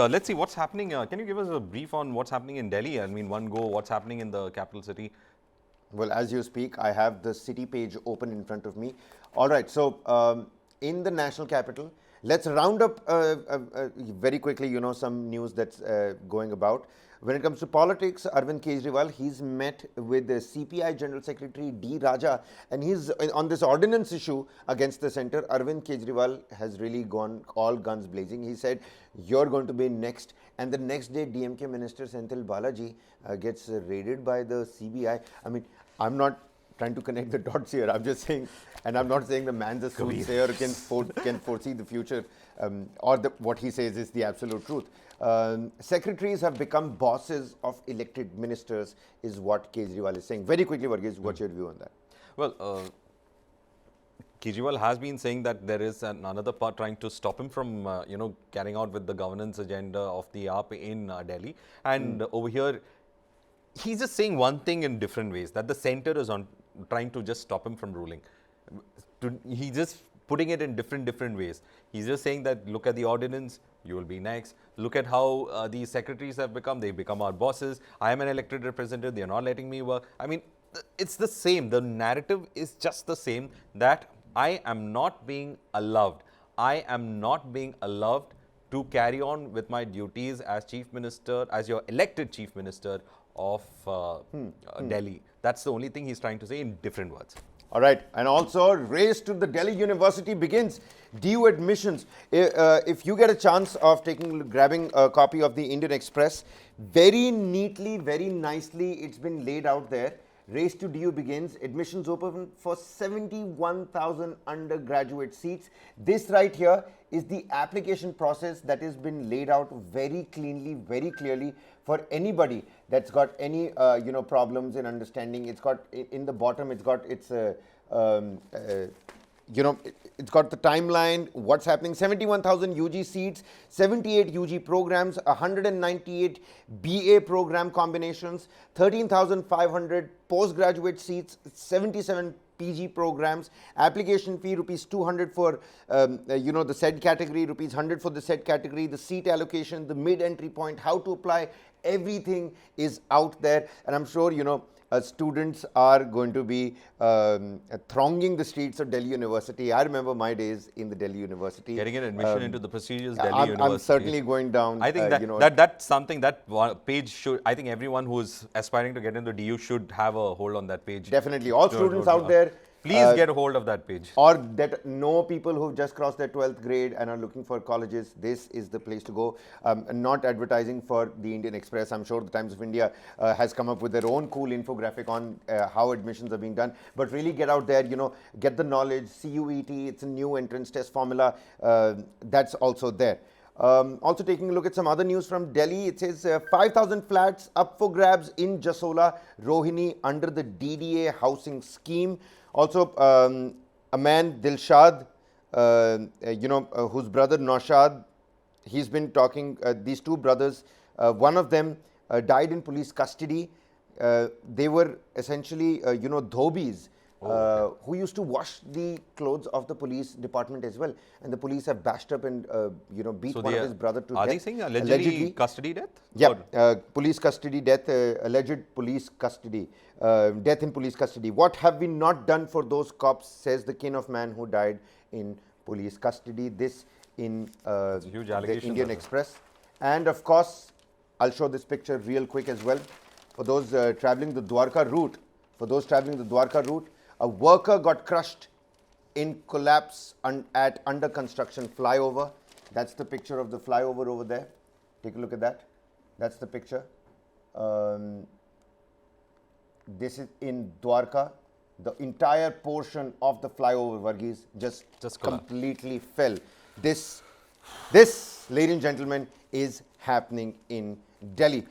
let's see what's happening. Can you give us a brief on what's happening in Delhi? I mean, one go, what's happening in the capital city? Well, as you speak, I have the city page open in front of me. All right, so in the national capital, let's round up very quickly, some news that's going about. When it comes to politics, Arvind Kejriwal, he's met with the CPI General Secretary D. Raja, and he's on this ordinance issue against the centre. Arvind Kejriwal has really gone all guns blazing. He said, you're going to be next. And the next day, DMK Minister Senthil Balaji gets raided by the CBI. I mean, I'm not trying to connect the dots here. I'm just saying, and I'm not saying the man's a soothsayer can foresee the future, or what he says is the absolute truth. Secretaries have become bosses of elected ministers, is what Kejriwal is saying. Very quickly, Varghese, what's your view on that? Well, Kejriwal has been saying that there is another part trying to stop him from, carrying out with the governance agenda of the AAP in Delhi. And over here, he's just saying one thing in different ways, that the centre is trying to just stop him from ruling. He's just putting it in different ways. He's just saying that, look at the ordinance, you will be next. Look at how these secretaries have become. They've become our bosses. I am an elected representative. They're not letting me work. I mean, it's the same. The narrative is just the same, that I am not being allowed. I am not being allowed to carry on with my duties as chief minister, as your elected chief minister of Delhi. That's the only thing he's trying to say in different words. All right, and also race to the Delhi University begins. DU admissions. If you get a chance of grabbing a copy of the Indian Express, very neatly, very nicely, it's been laid out there. Race to DU begins. Admissions open for 71,000 undergraduate seats. This right here is the application process that has been laid out very cleanly, very clearly for anybody that's got any problems in understanding. It's got in the bottom. It's got its it's got the timeline, what's happening. 71,000 UG seats, 78 UG programs, 198 BA program combinations, 13,500 postgraduate seats, 77 PG programs. Application fee rupees 200 for the said category, rupees 100 for the said category, the seat allocation, the mid entry point, how to apply, everything is out there. And I'm sure students are going to be thronging the streets of Delhi University. I remember my days in the Delhi University. Getting an admission into the prestigious Delhi University. I'm certainly going down. I think that's something that page should, I think everyone who's aspiring to get into DU should have a hold on that page. Definitely. All students out there, please get a hold of that page. Or that know people who've just crossed their 12th grade and are looking for colleges. This is the place to go. Not advertising for the Indian Express. I'm sure the Times of India has come up with their own cool infographic on how admissions are being done. But really get out there, get the knowledge. CUET, it's a new entrance test formula. That's also there. Also taking a look at some other news from Delhi, it says 5,000 flats up for grabs in Jasola, Rohini under the DDA housing scheme. Also, a man, Dilshad, whose brother Naushad, he's been talking, these two brothers, one of them died in police custody. They were essentially, dhobis. Who used to wash the clothes of the police department as well, and the police have bashed up and beat one of his brother to death. Are they saying allegedly custody death? Yeah, police custody death, alleged police custody, death in police custody. What have we not done for those cops, says the kin of man who died in police custody. This in the Indian Express. And of course, I'll show this picture real quick as well. For those traveling the Dwarka route, a worker got crushed in collapse at under construction flyover. That's the picture of the flyover over there. Take a look at that. That's the picture. This is in Dwarka. The entire portion of the flyover, Varghese, just completely fell. This, ladies and gentlemen, is happening in Delhi.